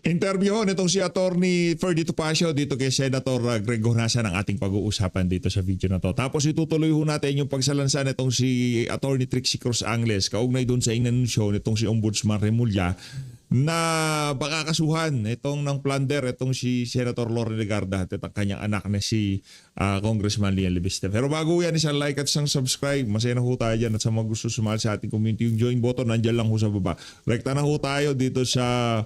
Interview nitong si Attorney Ferdy Topacio dito kay Senator Greg Honasan ang ating pag-uusapan dito sa video na to. Tapos itutuloy ho natin yung pagsalansa nitong si Attorney Trixie Cruz Angles kaugnay doon sa inanunsyo nitong si Ombudsman Remulla na baka kasuhan itong ng plunder itong si Senator Loren Legarda at ang kanyang anak na si Congressman Lian Lebeste. Pero bago yan, isang like at isang subscribe. Masaya na ho tayo dyan at sa mga gusto sumali sa ating community, yung join button nandyan lang ho sa baba. Rekta na ho tayo dito sa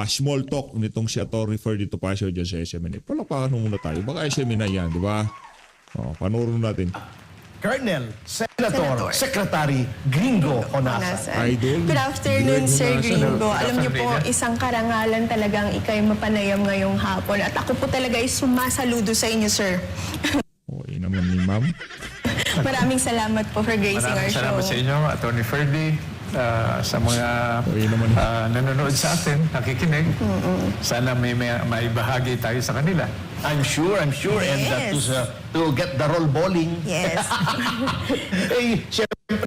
small talk nitong si Atty. Ferdy Topacio dyan sa SMNA. Palakpakan muna tayo. Baka SMNA yan, di ba? Panoorin natin. Colonel, Senator, Secretary Gringo Honasan. Idol. Good afternoon, Greg Sir Honasan. Gringo. Alam niyo po, isang karangalan talagang ikay mapanayam ngayong hapon. At ako po talaga ay sumasaludo sa inyo, sir. Okay naman ni ma'am. Maraming salamat po for gracing our Maraming show. salamat sa inyo, Atty. Ferdy, sa mga Okay naman. nanonood sa atin, nakikinig. Sana may bahagi tayo sa kanila. I'm sure, and Yes. to get the roll bowling. Yes. Eh, syempre,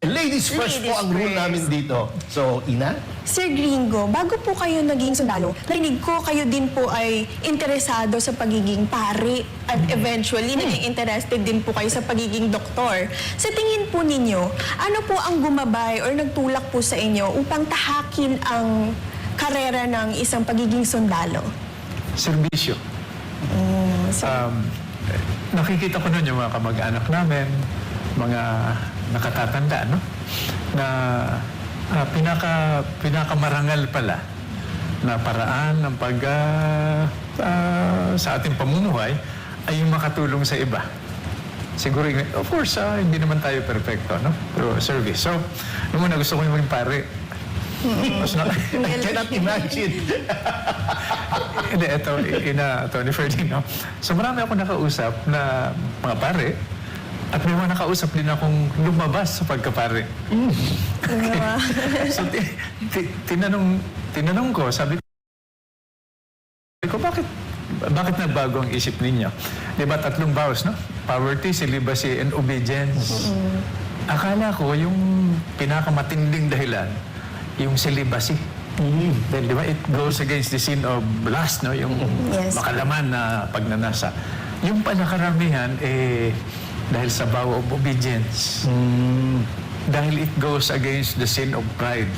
ladies first po Ladies ang rule first. namin dito. So, Ina? Sir Gringo, bago po kayo naging sundalo, narinig ko kayo din po ay interesado sa pagiging pari at eventually naging interested din po kayo sa pagiging doktor. Sa tingin po ninyo, ano po ang gumabay or nagtulak po sa inyo upang tahakin ang karera ng isang pagiging sundalo? Serbisyo. Nakikita ko nun yung mga kamag-anak namin, mga nakatatanda, no? Na pinakamarangal pala na paraan ng sa ating pamumuhay ay yung makatulong sa iba. Siguro, of course, hindi naman tayo perfecto, no? Pero service. So, nung una gusto ko yung maging pare. Mas I cannot imagine. Hindi, ito, Atty. Ferdy, no? So marami ako nakausap na mga pare at may mga nakausap din akong lumabas sa pagkapare. So tinanong ko, sabi ko, bakit nagbago ang isip ninyo? Di ba tatlong vows, no? Poverty, celibacy, and obedience. Akala ko yung pinakamatinding dahilan, yung celibacy. Dahil di ba, it goes against the sin of lust, no? Yung Yes. makalaman na pagnanasa. Yung panakaramihan, dahil sa vow of obedience. Dahil it goes against the sin of pride.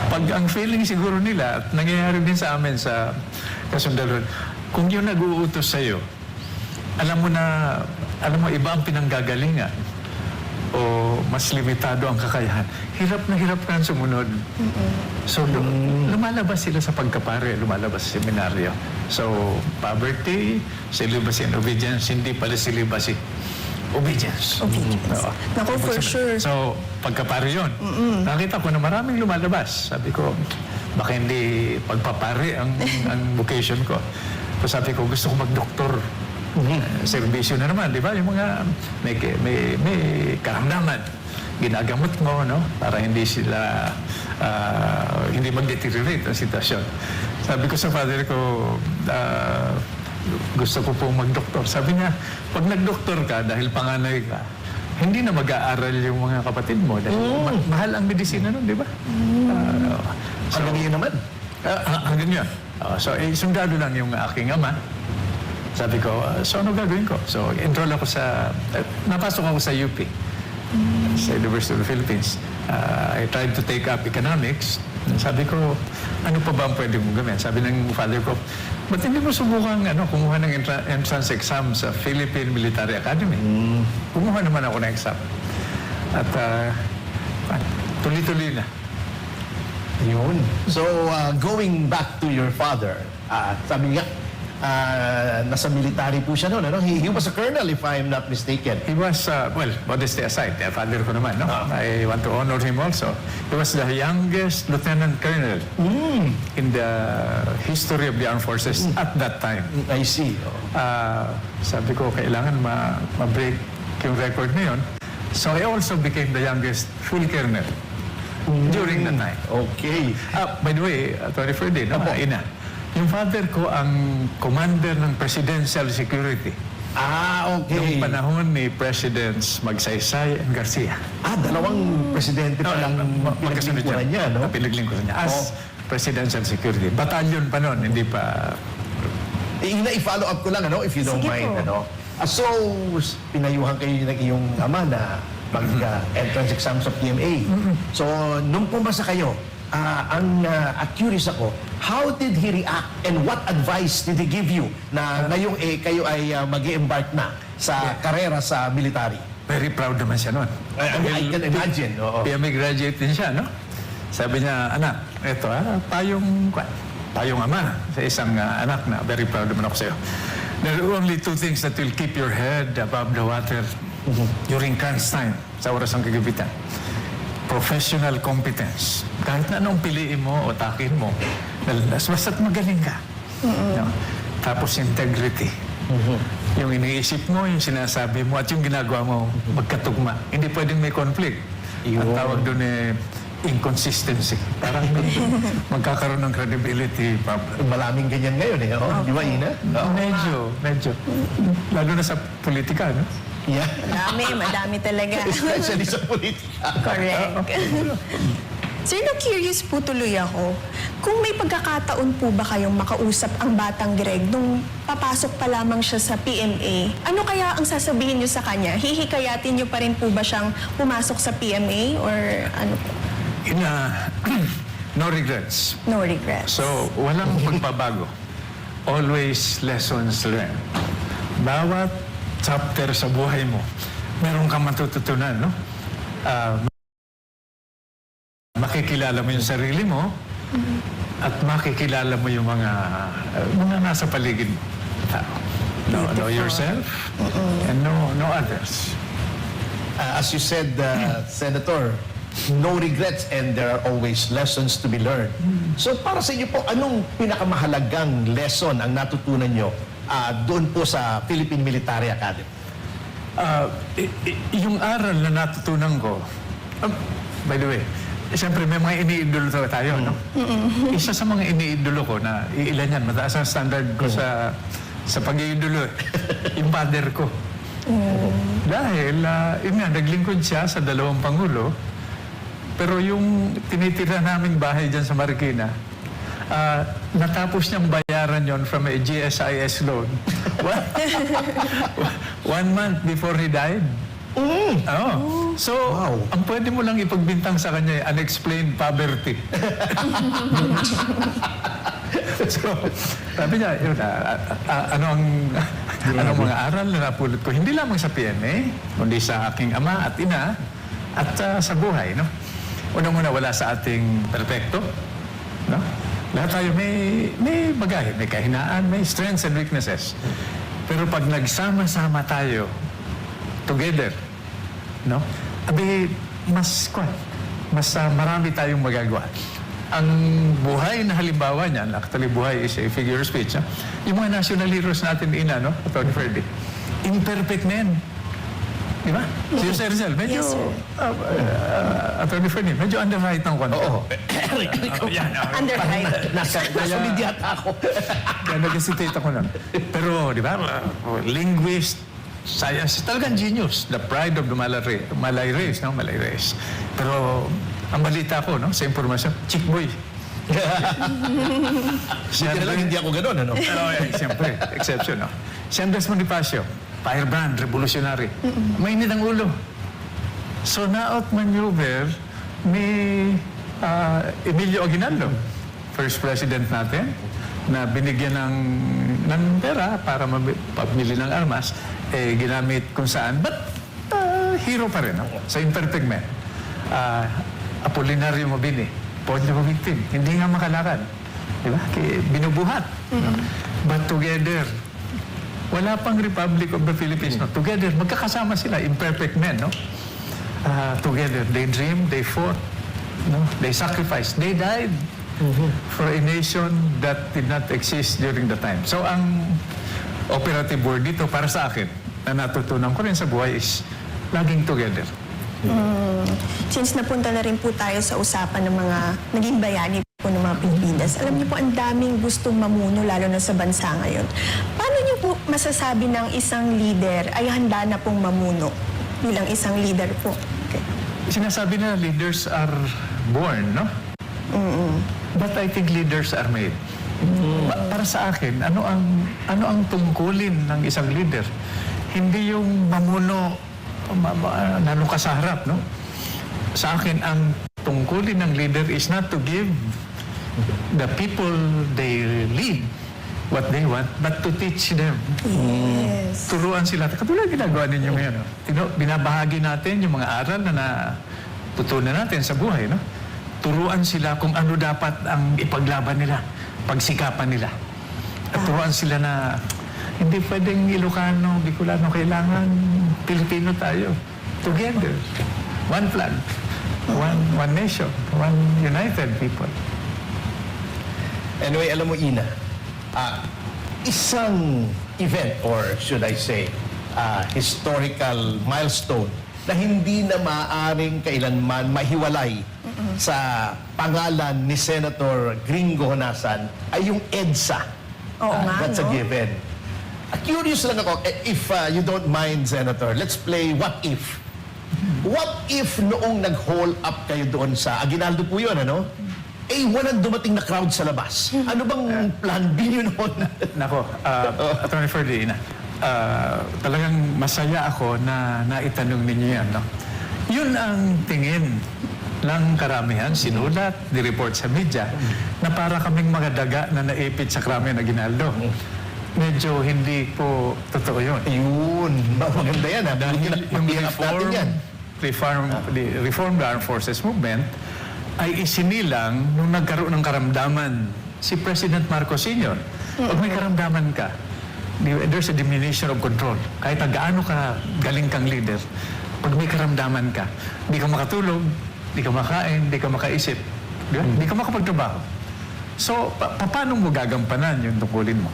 Pag ang feeling siguro nila, at nangyayari din sa amin sa kasundaluhan, kung yung nag-uutos sa'yo, alam mo iba ang pinanggagalingan, o mas limitado ang kakayahan, hirap na sumunod. So, lumalabas sila sa pagkapare, lumalabas sa seminaryo. So, poverty, celibacy and obedience, hindi pala celibacy. Obedience. Obedience. Naku, for sure. So, pagkapare yun. Nakita ko na maraming lumalabas. Sabi ko, baka hindi pagpapare ang vocation ko. So, sabi ko, gusto ko mag-doktor. Serbisyo na naman, di ba? Yung mga may karamdaman, ginagamot mo, no? Para hindi sila hindi mag-deteriorate ang sitwasyon. Sabi ko sa father ko, gusto ko pong mag-doktor. Sabi niya, pag nag-doktor ka dahil panganay ka, hindi na mag-aaral yung mga kapatid mo dahil mahal ang medisina nun, di ba? Hanggang yun naman. Hanggang yun. So, sundalo lang yung aking ama. Sabi ko, so ano gagawin ko? So, enroll ako napasok ako sa UP, sa University of the Philippines. I tried to take up economics. Sabi ko, ano pa ba ang pwede mong gawin? Sabi ng father ko, ba't hindi mo subukan kumuha ng entrance exam sa Philippine Military Academy? Kumuha naman ako ng exam. At tuloy-tuloy na. Yun. So, going back to your father, sabi nga, nasa military po siya noon. Ano? He was a colonel, if I'm not mistaken. He was, well, modesty aside, father ko naman, no? I want to honor him also. He was the youngest lieutenant colonel in the history of the armed forces at that time. I see. Sabi ko, kailangan ma-break yung record na yun. So I also became the youngest full colonel during that time. Okay. By the way, Atty. Ferdy, no? Ina, yung father ko ang commander ng Presidential Security. Okay. Noong panahon ni Presidents Magsaysay and Garcia. Dalawang presidente pa lang magkasunod pinaglingkuran niya, no? Pinaglingkuran niya. presidential security. Battalion pa noon, hindi pa... I-follow up ko lang, if you don't Sige mind. po. So, pinayuhan kayo ng iyong ama na mag-entrance exam sa PMA. So, nung pumasa kayo, curious ako, how did he react and what advice did he give you na ngayong kayo ay mag-embark na sa karera sa military? Very proud naman siya noon. I can imagine. Oo. PMA graduate din siya, no? Sabi niya, anak, eto payong ama sa isang anak na very proud naman ako sa'yo. There are only two things that will keep your head above the water during crunch time, sa oras ng kagipitan. Professional competence. Kahit na anong piliin mo o takin mo, basta't magaling ka. No? Tapos integrity. Yung iniisip mo, yung sinasabi mo, at yung ginagawa mo, magkatugma. Hindi pwedeng may conflict. Ang tawag doon inconsistency. Parang magkakaroon ng credibility. Maraming ganyan ngayon Di ba, Ina? Medyo. Lalo na sa politika, no? Yeah. Madami talaga. Especially sa politika. Correct. Sir, na-curious po tuloy ako. Kung may pagkakataon po ba kayong makausap ang Batang Greg nung papasok pa lamang siya sa PMA, ano kaya ang sasabihin niyo sa kanya? Hihikayatin niyo pa rin po ba siyang pumasok sa PMA or ano po? No regrets. No regrets. So, walang pagbabago. Always lessons learned. Bawat chapter sa buhay mo, meron kang matututunan, no? Makikilala mo yung sarili mo at makikilala mo yung mga nasa paligid mo. Know yourself and know others. As you said, Senator, no regrets and there are always lessons to be learned. So para sa inyo po, anong pinakamahalagang lesson ang natutunan nyo doon po sa Philippine Military Academy? Yung aral na natutunan ko, by the way, siyempre may mga iniidolo tayo, no? Isa sa mga iniidolo ko na ilan yan, mataas ang standard ko sa pag-iidolo, yung father ko. Dahil, yun nga, naglingkod siya sa 2 Pangulo, pero yung tinitira naming bahay dyan sa Marikina, natapos niyang bayaran yon from a GSIS loan. 1 month before he died. So, ang pwede mo lang ipagbintang sa kanya unexplained poverty. So, sabi niya, yun, anong mga aral na napulot ko, hindi lamang sa PMA, kundi sa aking ama at ina, at sa buhay, no? Unang-una, wala sa ating perfecto, no? Lahat tayo may bagahe, may kahinaan, may strengths and weaknesses. Pero pag nagsama-sama tayo, together, no? Mas marami tayong magagawa. Ang buhay na halimbawa niyan, actually buhay is a figure of speech, yung mga national heroes natin, no? Atty. Ferdy, imperfect men. Di ba? Si Jose Rizal, medyo, Yes, sir. Atty. Ferdy, medyo underwrite ng konti. Oo. Underwrite. Nasa medyata ako. Kaya nag-hesitate ako nun. Pero, di ba, linguist, science, talagang genius. The pride of the Malay race, no? Malay race. Pero, ang balita ko, no, sa informasyon, chick boy. Buti na lang hindi ako ganun, ano? Pero, siyempre, exception, no? Si Andres Bonifacio, firebrand, revolutionary. Mainit ang ulo. So, naot maneuver ni Emilio Aguinaldo, first president natin, na binigyan ng pera para pabili ng armas, ginamit kung saan, but hero pa rin, no? Sa imperfect man. Apolinario Mabini, point of victim, hindi nga makalakad. Diba? Binubuhat. No? But together, wala pang Republic of the Philippines. No? Together, magkakasama sila, imperfect men. No? Together, they dreamed, they fought, no? They sacrificed, they died for a nation that did not exist during the time. So, ang operative word dito para sa akin, na natutunan ko rin sa buhay is laging together. Since napunta na rin po tayo sa usapan ng mga naging bayani po ng mga Pilipinas, alam niyo po ang daming gustong mamuno lalo na sa bansa ngayon. Paano niyo po masasabi ng isang leader ay handa na pong mamuno bilang isang leader po? Okay. Sinasabi na leaders are born, no? But I think leaders are made. Para sa akin, ano ang tungkulin ng isang leader? Hindi yung mamuno, naluka sa harap, no? Sa akin, ang tungkulin ng leader is not to give the people they lead what they want, but to teach them. Yes. Turuan sila. Katulad ginagawa ninyo ngayon. No? Binabahagi natin yung mga aral na natutunan natin sa buhay. No? Turuan sila kung ano dapat ang ipaglaban nila, pagsikapan nila. At turuan sila na hindi pwedeng Ilocano, Bicolano, kailangan Pilipino tayo. Together. One flag. One nation. One united people. Anyway, alam mo, Ina, isang event, or should I say, historical milestone na hindi na maaaring kailanman mahiwalay sa pangalan ni Senator Gringo Honasan ay yung EDSA. Oo nga, That's a no? given. Curious lang ako, if you don't mind, Senator, let's play What If. What if noong nag-haul up kayo doon sa Aguinaldo po yun, ano? Walang dumating na crowd sa labas. Ano bang plan B nyo noon? Nako, Attorney Ferdinand, talagang masaya ako na naitanong ninyo yan. No? Yun ang tingin ng karamihan, sinulat, di-report sa media, na para kaming mga daga na naipit sa krami ng Aguinaldo. Medyo hindi po totoo yun. Yun. Maganda yan, ha? Dahil yung Pakihap natin yan. Reformed Armed Forces Movement ay isinilang nung nagkaroon ng karamdaman si President Marcos Sr. Pag may karamdaman ka, there's a diminution of control. Kahit na gaano ka galing kang leader, pag may karamdaman ka, di ka makatulog, di ka makain, di ka makaisip, di ka makapagtrabaho. So, paano mo gagampanan yung tungkulin mo?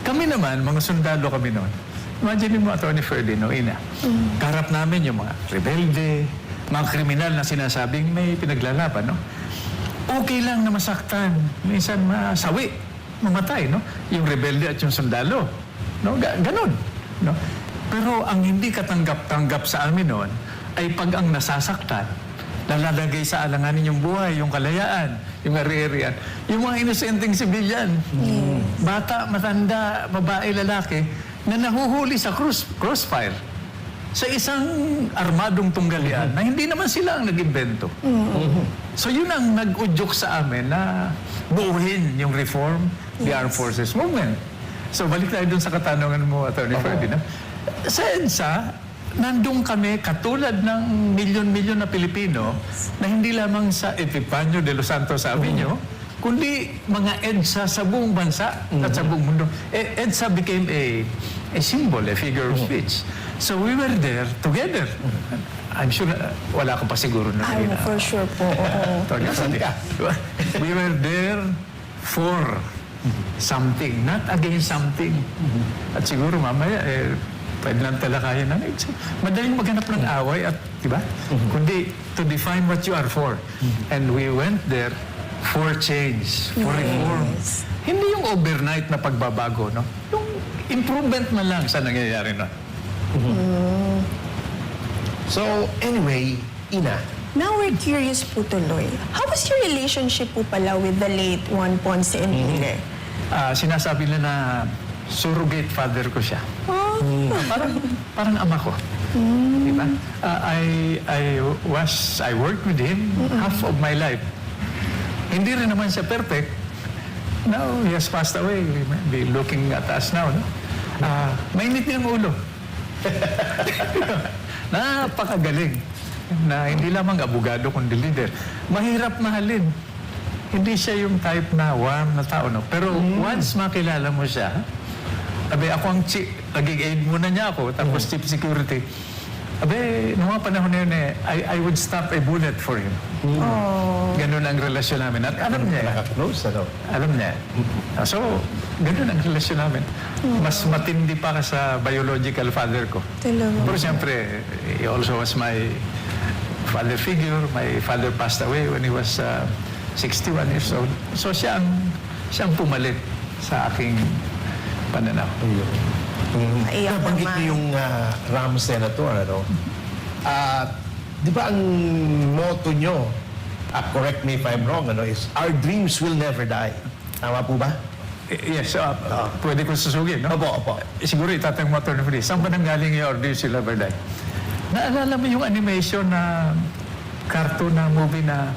Kami naman, mga sundalo kami noon. Imagine mo, Atty. Ferdinand, Ina. Karap namin yung mga rebelde, mga kriminal na sinasabing may pinaglalaban, no? Okay lang na masaktan, minsan masawi, mamatay, no? Yung rebelde at yung sundalo, no? Ganon, no? Pero ang hindi katanggap-tanggap sa amin noon ay pag ang nasasaktan, nalalagay sa alanganin yung buhay, yung kalayaan, yung ari-arian, yung mga inosenteng sibilyan, bata, matanda, babae, lalaki, na nahuhuli sa crossfire sa isang armadong tunggalian na hindi naman sila ang nag-imbento. So yun ang nag-udyok sa amin na buuhin yung reform, the Armed Forces Movement. So balik tayo dun sa katanungan mo, Atty. Ferdinand. Sa EDSA, nandun kami katulad ng milyon-milyon na Pilipino na hindi lamang sa Epifanio de los Santos Avenue, kundi mga EDSA sa buong bansa at sa buong mundo. EDSA became a symbol, a figure of speech. So we were there together. I'm sure wala ka pa siguro na Ay, for sure po. Oo. Nasaan ka? We were there for something, not against something. At siguro mamaya, pwede lang talakayan na. Madaling maghanap ng away at, di ba? Kundi to define what you are for. And we went there for change, for reform. Hindi yung overnight na pagbabago, no? Yung improvement na lang sa nangyayari na. So, anyway, Ina, Now we're curious po tuloy. How was your relationship po pala with the late Juan Ponce Enrile? Sinasabi nila na surrogate father ko siya. Parang ama ko. Diba? I worked with him half of my life. Hindi rin naman siya perfect. Now, he has passed away. We might be looking at us now, no? Mainit niyang ulo. Napakagaling. Na hindi lamang abogado kundi leader. Mahirap mahalin. Hindi siya yung type na warm na tao, no? Pero once makilala mo siya, ako ang chief, naging aid muna niya ako, tapos chief security. Noong mga panahon na yun I would stop a bullet for him. Ganun ang relasyon namin. At alam niya. Naka-close, ano? Alam niya. So, ganun ang relasyon namin. Mas matindi pa ka sa biological father ko. Talaga. Pero siyempre, he also was my father figure. My father passed away when he was 61 years old. So siya ang pumalit sa aking pananaw. Naiyak Nabanggit naman. niyo yung Ram Senator, ano? Di ba ang motto nyo, correct me if I'm wrong, is our dreams will never die. Tama po ba? Yes, pwede ko susugin, no? Opo. Siguro itatanong mo ito, saan ba nanggaling yung Ordeals Will Never Die? Naalala mo yung animation na cartoon na movie na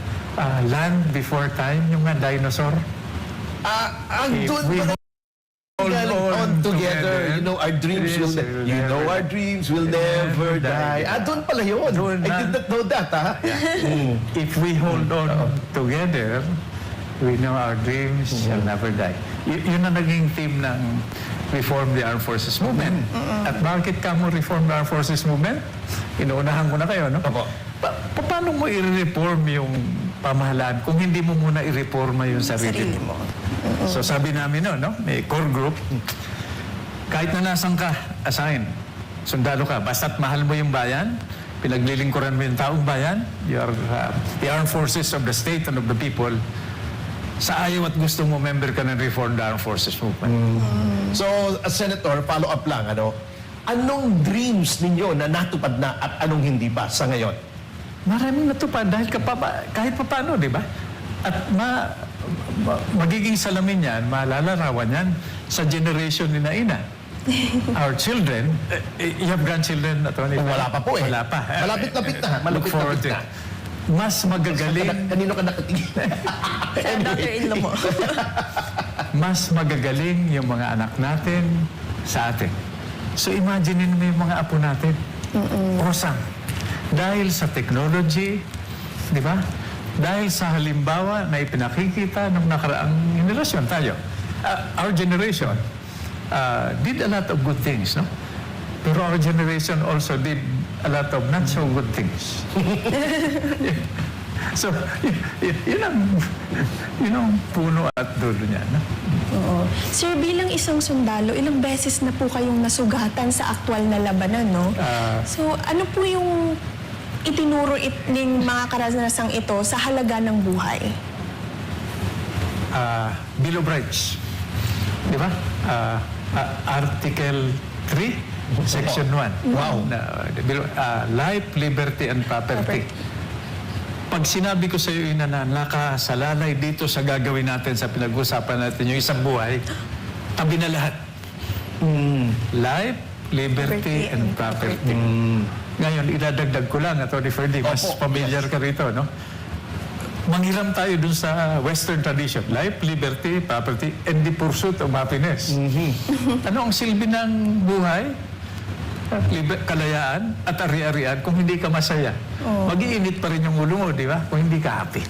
Land Before Time, yung nga dinosaur? Ang If doon we pa hold galing on on together. together, You know, our dreams will our dreams will never die. Doon pala yun. Doon I na. did not know that, ha? If we hold on together, we know our dreams shall never die. Yun ang naging theme ng Reform the Armed Forces Movement. At bakit ka mo Reform the Armed Forces Movement? Inuunahan ko na kayo, no? Opo. Paano mo i-reform yung pamahalaan kung hindi mo muna i-reforma yung sarili mo? So sabi namin no, may core group, kahit na nasan ka, assign, sundalo ka, basta't mahal mo yung bayan, pinaglilingkuran mo yung taong bayan, you are the armed forces of the state and of the people, sa ayaw at gusto mo, member ka ng Reform the Armed Forces Movement. So, Senator, follow up lang, anong dreams ninyo na natupad na at anong hindi pa sa ngayon? Maraming natupad dahil kahit pa paano, di ba? At magiging salamin yan, malalarawan yan sa generation ni Naina. Our children, you have grandchildren, Atty. Wala pa po eh. Wala pa. Malapit-lapit na. Look forward to Malapit-lapit na. it. Mas magagaling, Kanino ka nakatingin? Sa daughter-in-law mo. mas magagaling yung mga anak natin sa atin. So imagine mo yung mga apo natin. Awesome. Dahil sa technology, di ba? Dahil sa halimbawa na ipinakikita ng nakaraang generasyon tayo. Our generation did a lot of good things, no? Pero our generation also did a lot of not so good things. So, yun ang puno at dulo niya, no? Oo. Sir, bilang isang sundalo, ilang beses na po kayong nasugatan sa aktwal na labanan, no? So, ano po yung itinuro ng mga karanasang ito sa halaga ng buhay? Bill of Rights. Di ba? Article 3, Section 1. Wow. Life, liberty, and property. Pag sinabi ko sa iyo na nakasalalay dito sa gagawin natin, sa pinag-usapan natin, yung isang buhay, tabi na lahat. Life, liberty, and property. Ngayon, idadagdag ko lang, Atty. Ferdy, mas familiar ka rito, no? Manghiram tayo dun sa Western tradition. Life, liberty, property, and the pursuit of happiness. Ano ang silbi ng buhay? Kalayaan at ari-arian kung hindi ka masaya. Mag-iinit pa rin yung ulo mo, di ba? Kung hindi ka happy.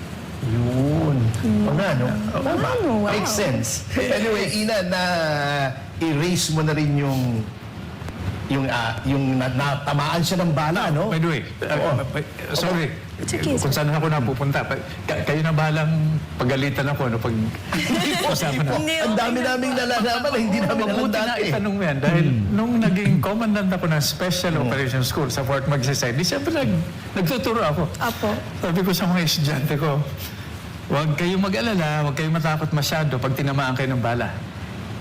Yun. O nga, no? Tama. Wow. Makes sense. Anyway, Ina, na-erase mo na rin yung natamaan siya ng bala, no? By the way, sorry, okay, kung saan ako napupunta. Kayo na bahalang pagalitan ako, no? Pag kasama na. Ang dami naming nalalaman na hindi namin alam Mabuti na dati. itanong mo yan dahil nung naging commandant ako ng Special Operations School sa Fort Magsaysay, di siyempre nagtuturo ako. Apo. Sabi ko sa mga estudyante ko, huwag kayong mag-alala, huwag kayong matakot masyado pag tinamaan kayo ng bala.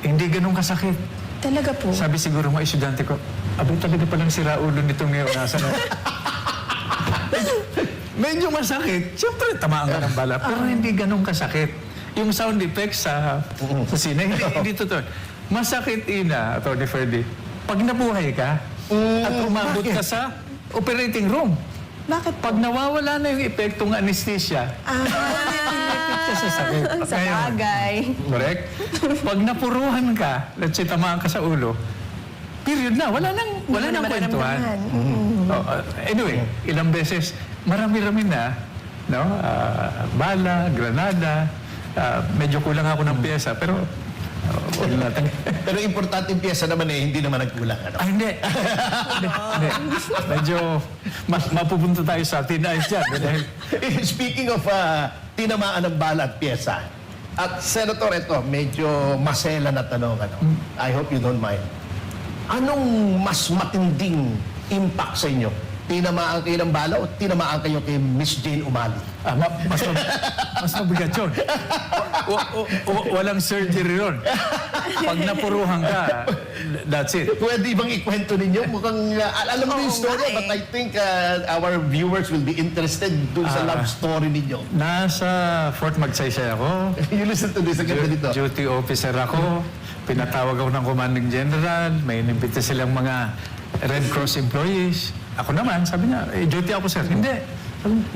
Hindi ganun kasakit. Talaga po. Sabi siguro mga estudyante ko, abay talaga palang sira ulo nitong neonasan na. Medyo masakit. Siyempre, tamaan ka ng bala. Pero hindi ganun kasakit. Yung sound effects sa sine, hindi totoo. Masakit, Ina, Atty. Ferdy, pag nabuhay ka at umabot ka sa operating room. Bakit po? Pag nawawala na yung epektong anesthesia, ka sa sakit. Sa Ngayon, bagay. correct? Pag napuruhan ka, let's say tamaan ka sa ulo, period na, wala nang kwentuhan. Anyway, ilang beses, marami-rami na, no? Bala, granada, medyo kulang ako ng pyesa, pero wala natin. Pero importanteng pyesa naman hindi naman nagkulang, ano? Hindi. Hindi. Medyo mapupunta tayo sa tinayos dyan. Dahil Speaking of tinamaan ng bala at pyesa, at Senator, ito, medyo masela na tanong, ano? I hope you don't mind. Anong mas matinding impact sa inyo? Tinamaan kayo ng bala o tinamaan kayo kay Miss Jane Umali? mas mabigat yun. Walang surgery yun. Pag napuruhan ka, that's it. Pwede bang ikwento ninyo? Mukhang, alam ko yung Oo story, nga but eh. I think our viewers will be interested dun sa love story ninyo. Nasa Fort Magsaysay ako. You listen to this agad dito. Duty officer ako. Pinatawag ako ng commanding general. May inimbita silang mga Red Cross employees. Ako naman, sabi niya, duty officer. Hindi.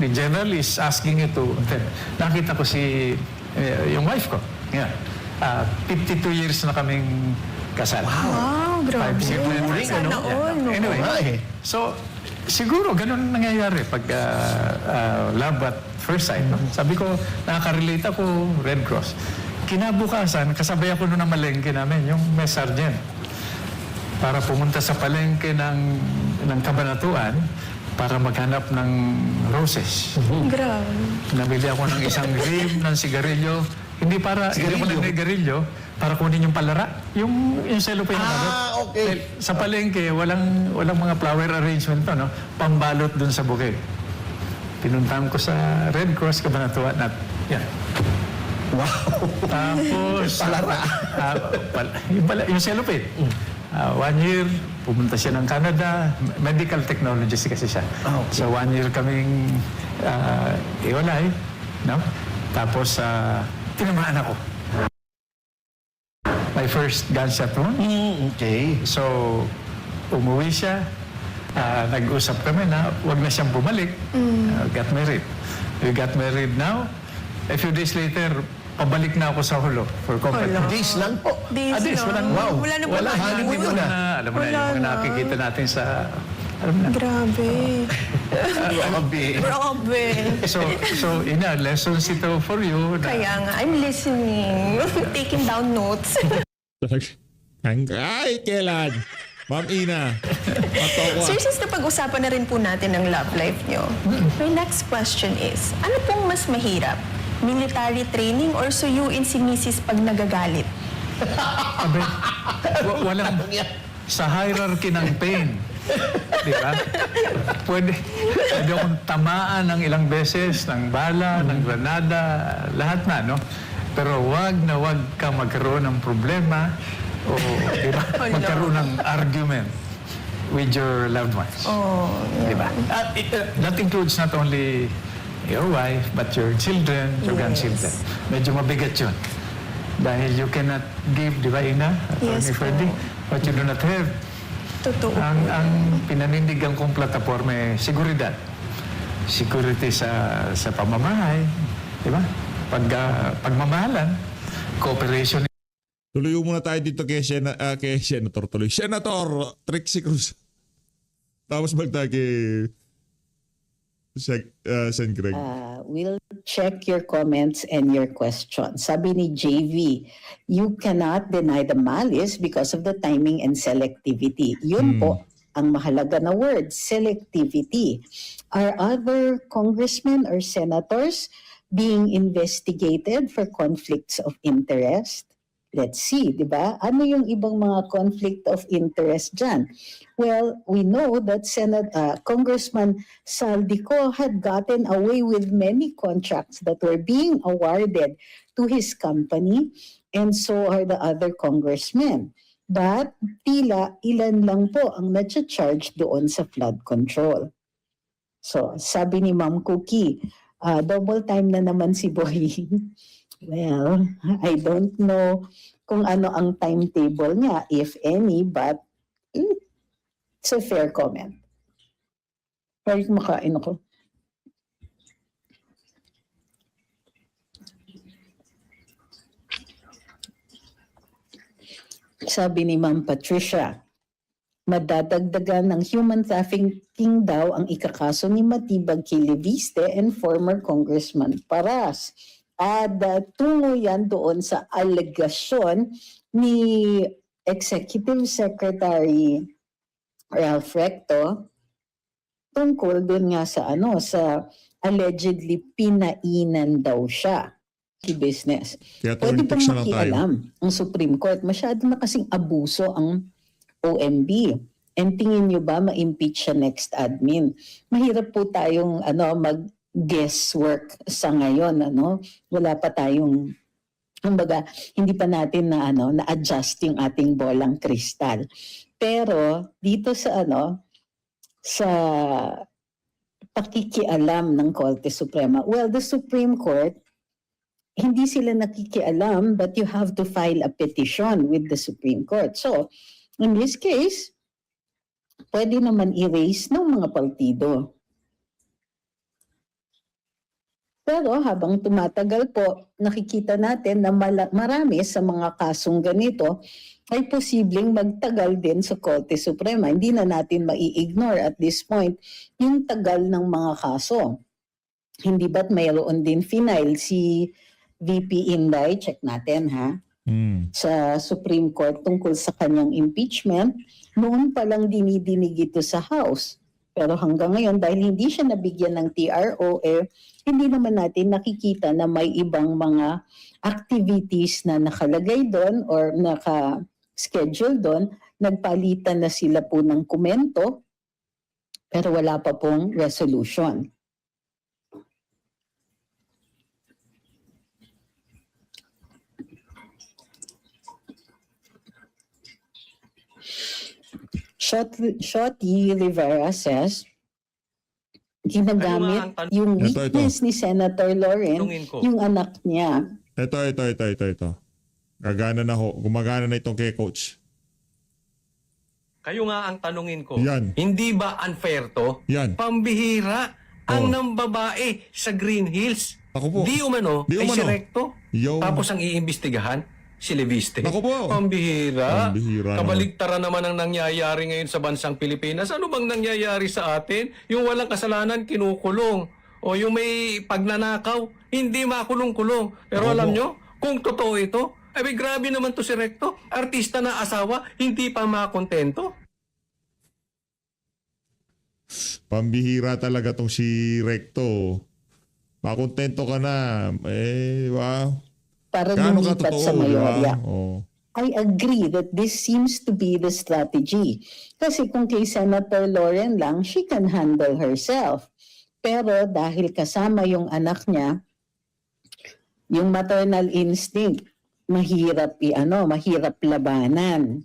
The general is asking you to attend. Nakita ko yung wife ko. Yeah. 52 years na kaming kasal. Wow, grabe. 5 years na rin. Sana all, no? Anyway, Oo nga eh. so siguro ganun nangyayari pag love at first sight. No? Sabi ko, nakaka-relate ako, Red Cross. Kinabukasan, kasabay ako noon ng malengke namin, yung mess sergeant. Para pumunta sa palengke ng Kabanatuan para maghanap ng roses. Grabe. Nabili ako ng isang rib ng sigarilyo. Hindi ako ng sigarilyo, para kunin yung palara. Yung cellophane na balot. Okay. Dahil sa palengke, walang mga flower arrangement to, no? Pambalot dun sa bouquet. Pinuntahan ko sa Red Cross Kabanatuan at yan. Wow. Tapos, Palara. yung cellophane. 1 year, pumunta siya ng Canada. Medical technologist kasi siya. Okay. So 1 year kaming iwalay. No? Tapos, tinamaan ako. My first gunshot wound. Okay. So, umuwi siya. Nag-usap kami na huwag na siyang bumalik. Got married. We got married now. A few days later, pabalik na ako sa Hulo for combat. Hala. Days lang po. Days, Days, no? walang, wow. Wala na wala, ba? honeymoon na. Alam mo na, Wala yung mga na. nakikita natin sa, alam mo na. Grabe. Grabe. Grabe. So, ina, lessons ito for you. Na, Kaya nga, I'm listening. Taking down notes. Ay, kailan? Ma'am Ina. Matokwa. Sir, since napag-usapan na rin po natin ang love life nyo, my next question is, ano pong mas mahirap? Military training or suyuin si Mrs. pag nagagalit? Abe, walang, sa hierarchy ng pain. Di ba? Pwede akong tamaan ng ilang beses, ng bala, ng granada, lahat na, no? Pero wag ka magkaroon ng problema o di ba? Magkaroon ng argument with your loved ones. Oh, Di ba? That includes not only your wife, but your children, your Yes. grandchildren. Medyo mabigat yun. Dahil you cannot give, di ba, Ina? Yes Attorney Freddy, what you do not have. totoo. Ang pinanindigan kong plataforma ay seguridad. Security sa pamamahay, di ba? Pagmamahalan, cooperation. Tuloy muna tayo dito kay Senator tuloy. Senator Trixie Cruz. Tapos balik tayo kay Sen Greg. We'll check your comments and your questions. Sabi ni JV, you cannot deny the malice because of the timing and selectivity. Yun po ang mahalaga na word, selectivity. Are other congressmen or senators being investigated for conflicts of interest? Let's see, di ba? Ano yung ibang mga conflict of interest dyan? Well, we know that Congressman Saldico had gotten away with many contracts that were being awarded to his company, and so are the other congressmen. But tila ilan lang po ang na-charge doon sa flood control. So, sabi ni Ma'am Cookie, double time na naman si Boying. Well, I don't know kung ano ang timetable niya, if any, but it's a fair comment. Pwede makain ako. Sabi ni Ma'am Patricia, madadagdagan ng human trafficking daw ang ikakaso ni Matibag Kiliviste and former Congressman Paras. At tungo yan doon sa alegasyon ni Executive Secretary Ralph Recto tungkol doon nga sa sa allegedly pinainan daw siya si business. Kaya Pwede bang Trix na lang tayo. makialam ang Supreme Court? Masyado na kasing abuso ang OMB. And tingin nyo ba ma-impeach siya next admin? Mahirap po tayong mag-guesswork sa ngayon. Wala pa tayong Kumbaga, hindi pa natin na-adjust yung ating bolang kristal. Pero dito sa sa pakikialam ng Korte Suprema, well, the Supreme Court, hindi sila nakikialam, but you have to file a petition with the Supreme Court. So, in this case, pwede naman i-raise ng mga partido. Pero habang tumatagal po, nakikita natin na marami sa mga kasong ganito ay posibleng magtagal din sa Korte Suprema. Hindi na natin mai-ignore at this point yung tagal ng mga kaso. Hindi ba't mayroon din final si VP Inday, check natin ha, sa Supreme Court tungkol sa kanyang impeachment. Noon pa lang dinidinig ito sa House. Pero hanggang ngayon, dahil hindi siya nabigyan ng TRO, hindi naman natin nakikita na may ibang mga activities na nakalagay doon or naka-schedule doon. Nagpalitan na sila po ng komento, pero wala pa pong resolution. Shotty Rivera says, ginagamit yung Ito. weakness ni Senator Lauren, Tanungin ko. yung anak niya. Ito. Gumagana na itong kay Coach. Kayo nga ang tanungin ko. Yan. Hindi ba unfair to? Yan. Pambihira Oh. ang nambabae sa Green Hills. Ako po. Di umano, Di ay umano. si Recto. Yo. Tapos ang iimbestigahan, si Leviste. Ako po. Pambihira. Pambihira naman. Kabaligtaran naman ang nangyayari ngayon sa bansang Pilipinas. Ano bang nangyayari sa atin? Yung walang kasalanan, kinukulong. O yung may pagnanakaw, hindi makulong-kulong. Pero Ako alam po. nyo, kung totoo ito, ay grabe naman to si Recto. Artista na asawa, hindi pa makontento. Pambihira talaga tong si Recto. Makontento ka na. Wow. Para Gaano ka lumipat sa totoo, di ba? mayorya. Oh. I agree that this seems to be the strategy. Kasi kung kay Senator Lauren lang, she can handle herself. Pero dahil kasama yung anak niya, yung maternal instinct, mahirap mahirap labanan.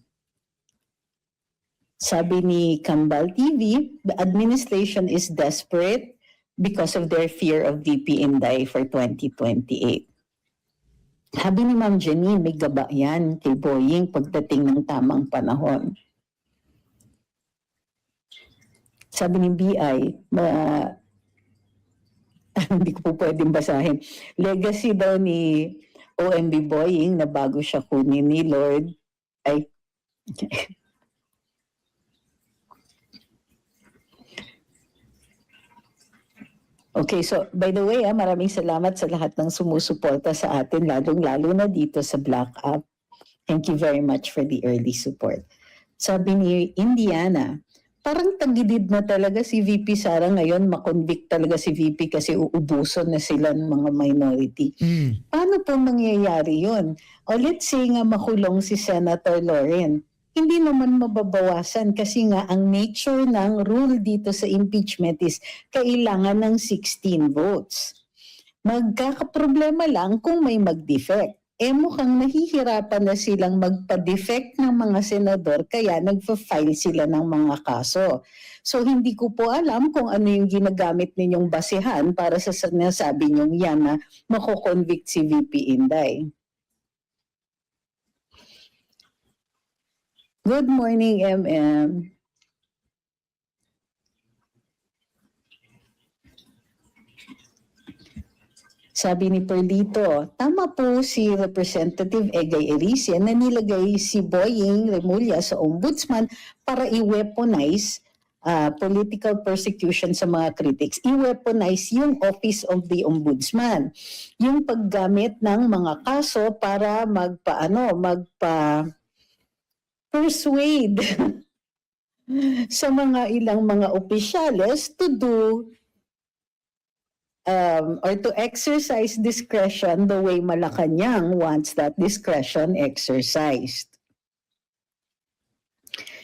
Sabi ni Kambal TV, the administration is desperate because of their fear of VP Inday for 2028. Sabi ni Ma'am Jenny, may gaba yan kay Boying pagdating ng tamang panahon. Sabi ni BI, hindi ko po pwedeng basahin. Legacy daw ni OMB Boying na bago siya kunin ni Lord ay Okay, so by the way, maraming salamat sa lahat ng sumusuporta sa atin, lalong-lalo na dito sa Black App. Thank you very much for the early support. Sabi ni Indiana, parang tagilid na talaga si VP Sara ngayon, makonvict talaga si VP kasi uubuson na sila ng mga minority. Paano po mangyayari yun? O let's say nga makulong si Senator Lauren. Hindi naman mababawasan kasi nga ang nature ng rule dito sa impeachment is kailangan ng 16 votes. Magkakaproblema lang kung may mag-defect. Mukhang nahihirapan na silang magpa-defect ng mga senador kaya nagfa-file sila ng mga kaso. So hindi ko po alam kung ano yung ginagamit ninyong basehan para sa sinasabi niyong yan na mako-convict si VP Inday. Good morning, MM. Sabi ni Perlito, tama po si Representative Egay Erician na nilagay si Boying Remulla sa ombudsman para i-weaponize political persecution sa mga critics. I-weaponize yung Office of the Ombudsman. Yung paggamit ng mga kaso para persuade sa mga ilang mga opisyales to do or to exercise discretion the way Malacanang wants that discretion exercised.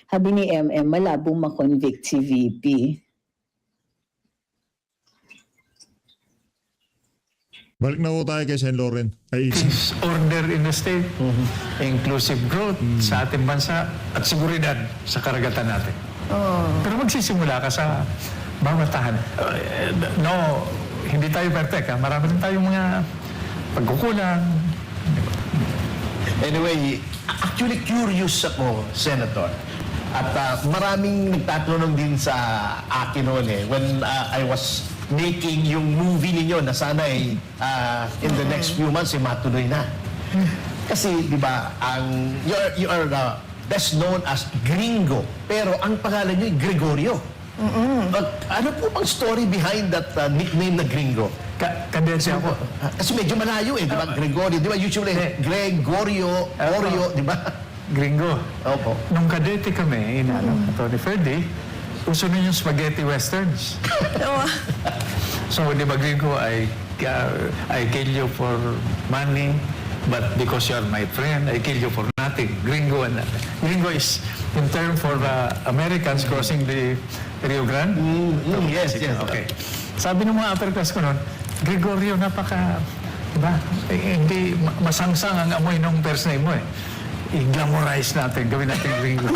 Sabi ni MM, malabong makonvict si VP. Balik na po tayo kay Sen. Loren. Ay, Peace, order in the state, inclusive growth sa ating bansa, at seguridad sa karagatan natin. Pero magsisimula ka sa bawat tahanan. No, hindi tayo perfect. Ha? Marami rin tayong mga pagkukulang. Anyway, actually curious ako, Senator. At maraming nagtatanong din sa akin noon when I was making yung movie ninyo na sana in the next few months matuloy na. Kasi, di ba, you are best known as Gringo, pero ang pangalan nyo ay Gregorio. Ano po bang story behind that nickname na Gringo? Kadensya ako. Kasi medyo malayo di ba? Gregorio, di ba? Usually, Gregorio, Oreo, di ba? Gringo. Opo. Nung kadete kami, Tony Ferdy, uso na yung spaghetti westerns. Oo. So, di ba, Gringo, I kill you for money, but because you are my friend, I kill you for nothing. Gringo is in term for Americans crossing the Rio Grande. Yes. Okay. Sabi ng mga upper class ko noon, Gregorio, napaka, diba? Hindi, masangsang ang amoy ng first name mo I-glamorize natin, gawin natin Gringo.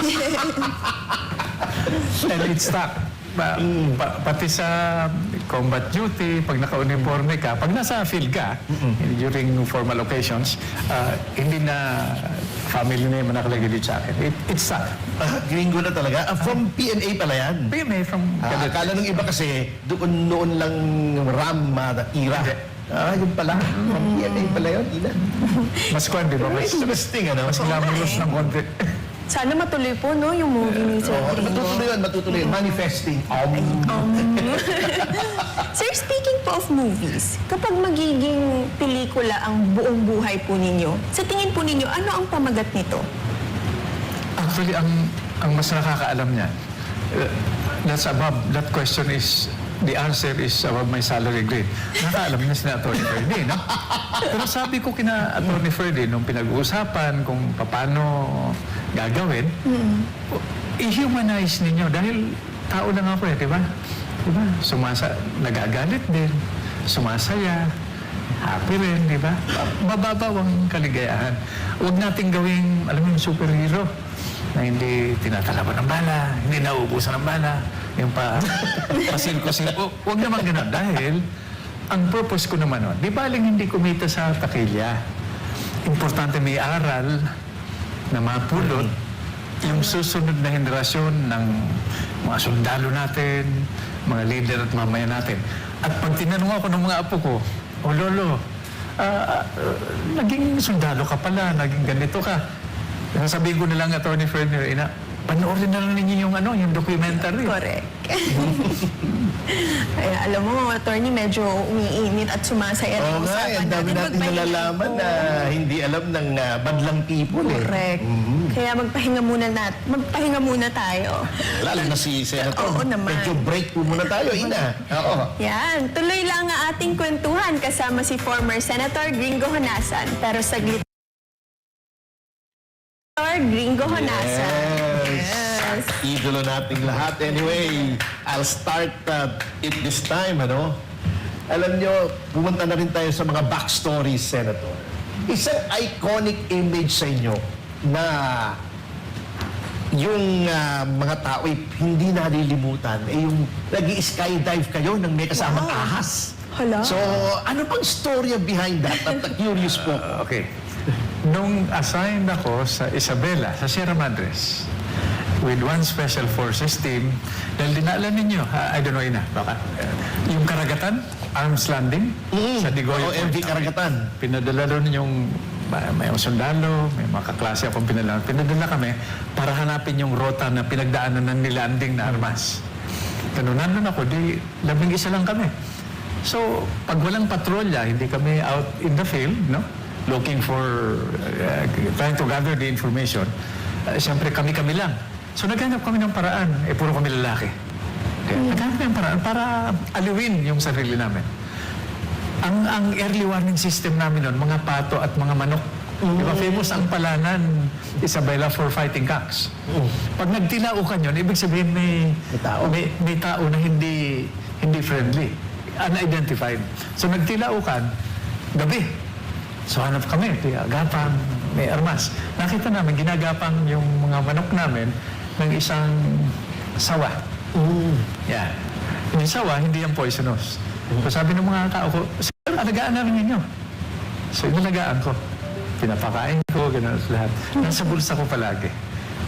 And it stuck. Pati sa combat duty, pag naka-uniforme ka, pag nasa field ka, during formal occasions, hindi na family name na nakalagay dito sa akin. It stuck. Gringo na talaga. From PNA pala yan. PMA from Akala ng iba kasi, noon lang RAM era. Yun pala. From PNA pala yun, Ina. Mas kwan, di ba? Mas Interesting, ano? glamorous ng konti. Sana matuloy po, no, yung movie ni Sir Gringo. Matutuloy yun. Manifesting. Sir, speaking po of movies, kapag magiging pelikula ang buong buhay po ninyo, sa tingin po ninyo, ano ang pamagat nito? Actually, ang mas nakakaalam niyan, that question is, the answer is above my salary grade. Nakakaalam niya si Atty. Ferdy, no? Pero sabi ko kina Atty. Ferdy, nung pinag-uusapan kung paano gagawin, i-humanize ninyo dahil tao lang ako di ba? Diba? Nagagalit din, sumasaya, happy rin, di ba? Mababaw ang kaligayahan. Huwag nating gawing, alam mo yung superhero na hindi tinatalaban ng bala, hindi nauubusan ng bala, yung pasilko-silko. Huwag naman ganun dahil ang purpose ko naman nun, di baling hindi kumita sa takilya. Importante may aral na mapulot yung susunod na henerasyon ng mga sundalo natin, mga leader at mamaya natin. At pag tinanong ako ng mga apo ko, "O Lolo, naging sundalo ka pala, naging ganito ka." Sasabihin ko na lang, Atty. Ferdy, panoorin na lang ninyo yung yung documentary. Correct. Kaya alam mo, attorney, medyo umiinit at sumasaya Oo ng nga, usapan ang dami natin Magpahinga nalalaman po. na hindi alam ng badlang people Correct. Kaya magpahinga muna tayo. Lalo na si Senator. Oo naman. Medyo break po muna tayo, Ina. Oo. Yan, tuloy lang ang ating kwentuhan kasama si former Senator Gringo Honasan. Pero saglit. Senator Gringo Honasan. Yes. Idolo nating lahat. Anyway, I'll start it this time, Alam nyo, pumunta na rin tayo sa mga backstories, Senator. Isang iconic image sa inyo na yung mga tao hindi nalilimutan, yung nag-skydive kayo nang may kasamang ahas. Hala. So, ano pang storya behind that? At curious po. Okay. Nung assigned ako sa Isabela, sa Sierra Madres, with one Special Forces team, dahil dinaalam ninyo, I don't know, baka, yung karagatan, arms landing, sa Digoyo. MV Karagatan. Pinadala doon yung may mga sundalo, may mga kaklase akong pinadala. Pinadala kami para hanapin yung rota na pinagdaanan ng nilanding na armas. Ganun, nandun ako, 11 lang kami. So, pag walang patrolya, hindi kami out in the field, looking for, trying to gather the information. Siyempre, kami-kami lang. So, naghanap kami ng paraan. Puro kami lalaki. Naghanap kami ng paraan para aliwin yung sarili namin. Ang early warning system namin noon, mga pato at mga manok. Di ba famous ang Palanan, Isabela, for fighting cocks? Pag nagtilaukan yun, ibig sabihin may tao na hindi friendly, unidentified. So nagtilaukan, gabi. So hanap kami, gapang, may armas. Nakita namin, ginagapang yung mga manok namin ng isang sawa. Yeah. Yung sawa, hindi yan poisonous. So sabi ng mga tao ko, sir, alagaan namin ninyo. So inalagaan ko. Pinapakain ko, gano'n lahat. Nasa bulsa ko palagi.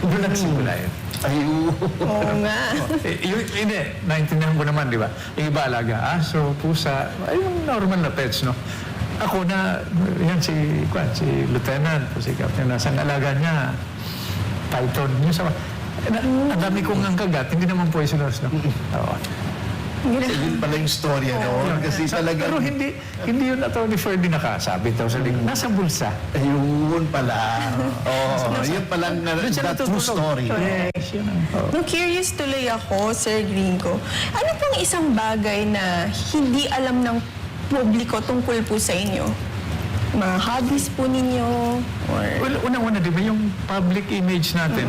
Doon nagsimula yun. Ayun. Oo nga. Hindi, naintindihan ko naman, di ba? Yung iba alaga, aso, pusa, ay yung normal na pets, no? Ako na, yan si Lieutenant, si Captain, nasa alaga niya, python, yung sa... Ang dami kong ang kagat, hindi naman poisonous, no? Oo. Yun pala yung story, ano? Kasi talaga... Pero hindi yun Atty. Ferdy nakasabi daw sa link. Nasa bulsa. Ayun pala. Oo, yun palang Doon siya the true natutulog. story. Yes, yun ang... oo. No, curious tuloy ako, Sir Gringo. Ano pong isang bagay na hindi alam ng publiko tungkol po sa inyo? Mga hobbies po ninyo? Or... Well, unang-una, di ba, yung public image natin,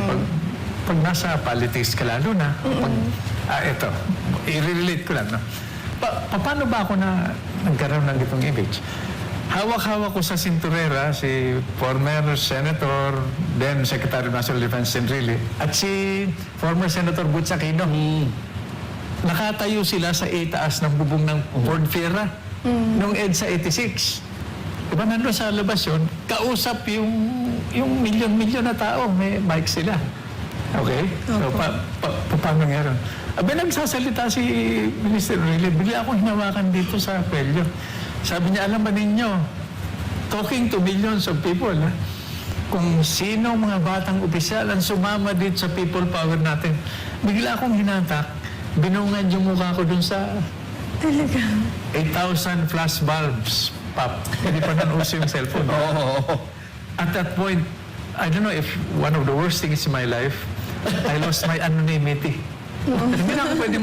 pag nasa politics ka lalo na, ito, i-relate ko lang, no? Paano ba ako na nagkaroon ng itong image? Hawak-hawak ko sa sinturera si former Senator, then Secretary of National Defense Enrile, at si former Senator Butch Aquino. Nakatayo sila sa itaas ng bubong ng Ford Fiera noong EDSA 86. Diba nandun sa labas yun, kausap yung milyon-milyon na tao, may mic sila. Okay? So, paano nga ron? Abi, nagsasalita si Minister Enrile, bigla akong hinawakan dito sa kwelyo. Sabi niya, alam ba ninyo, talking to millions of people, ha? Kung sino mga batang opisyal ang sumama dito sa people power natin, bigla akong hinatak, binungad yung mukha ko dun sa Talaga? 8,000 flash bulbs, pop. Hindi pa nanuso yung cellphone. At that point, I don't know if one of the worst things in my life, I lost my anonymity. Hindi na ako pwede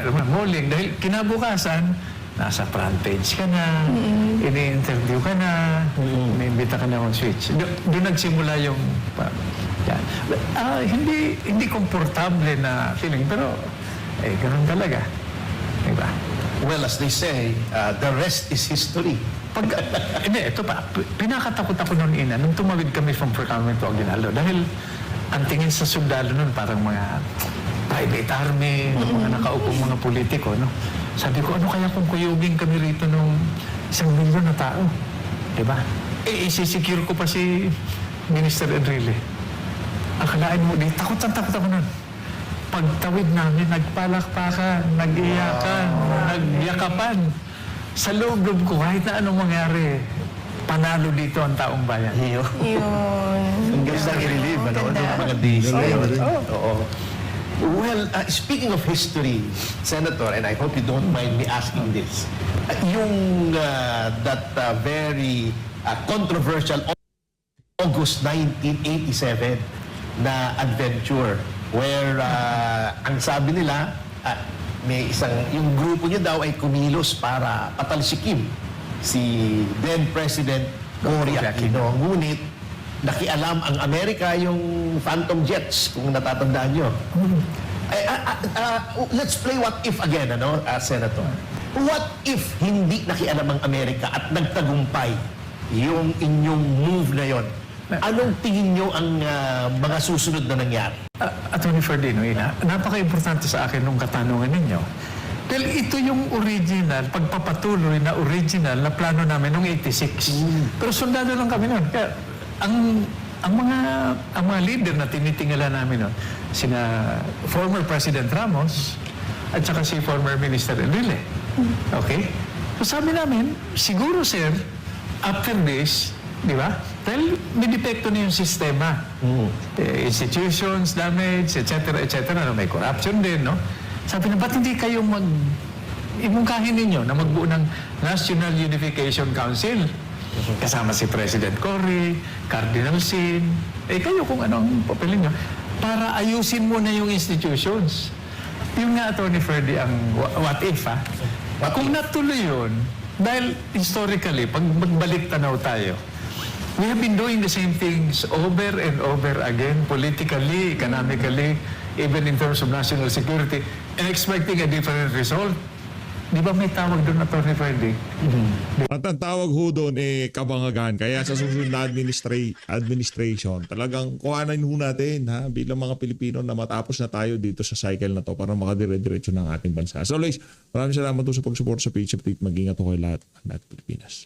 mag-mulling dahil kinabukasan, nasa front page ka na, ini-interview ka na, may-imbita ka na on switch. Doon nagsimula yung... hindi komportable na feeling, pero ganun talaga. Diba? Well, as they say, the rest is history. Hindi, ito pa. Pinakatakot ako noon nung tumawid kami from Procurement to Aguinaldo. Dahil ang tingin sa sundalo noon parang mga private army, mga nakaupong mga politiko, no? Sabi ko, ano kaya kung kuyugin kami rito nung 1,000,000 na tao? Diba? Isisecure ko pa si Minister Enrile. Akalain mo, takot ako noon. Pagtawid namin, nagpalakpakan, nag-iyakan, nagyakapan. Sa loob-loob ko, kahit na anong mangyari, panalo dito ang taong bayan. Yun. Ang ganda i-relieve, ano? Ganda. Yung mga days na yun. Oo. Oo. Well, speaking of history, Senator, and I hope you don't mind me asking this, yung that very controversial August 1987 na adventure where ang sabi nila, may yung grupo niyo daw ay kumilos para patalsikin si then President Cory Aquino. Ngunit nakialam ang Amerika yung Phantom Jets, kung natatandaan nyo. Let's play what if again, ano, Senator? What if hindi nakialam ang Amerika at nagtagumpay yung inyong move na yon? Anong tingin nyo ang mga susunod na nangyari? Atty. Ferdinand, napaka-importante sa akin nung katanungan ninyo. Dahil ito yung original, pagpapatuloy na original na plano namin noong 86. Pero sundalo lang kami noon. Kaya ang mga leader na tinitingala namin noon, sina former President Ramos at saka si former Minister Enrile. Okay? So sabi namin, siguro sir, after this, di ba? Dahil may depekto na yung sistema. Institutions, damage, etc. May corruption din, no? Sabi na, ba't hindi kayo imungkahin ninyo na magbuo ng National Unification Council? Kasama si President Cory, Cardinal Sin, kayo kung anong papelin nyo, para ayusin mo na yung institutions. Yung nga, Atty. Ferdy, ang what if, ha? Kung natuloy yun, dahil historically, pag magbalik tanaw tayo, we have been doing the same things over and over again, politically, economically, even in terms of national security, and expecting a different result. Di ba may tawag doon, Atty. Freddy? At ang tawag ho doon kabangagan. Kaya sa susunod na administration, talagang kuhanan ho natin bilang mga Pilipino na matapos na tayo dito sa cycle na to para makadire-diretso ng ating bansa. So, always, maraming salamat po sa pag-support sa PH Update. Mag-ingat ho kayo lahat. Lahat Pilipinas.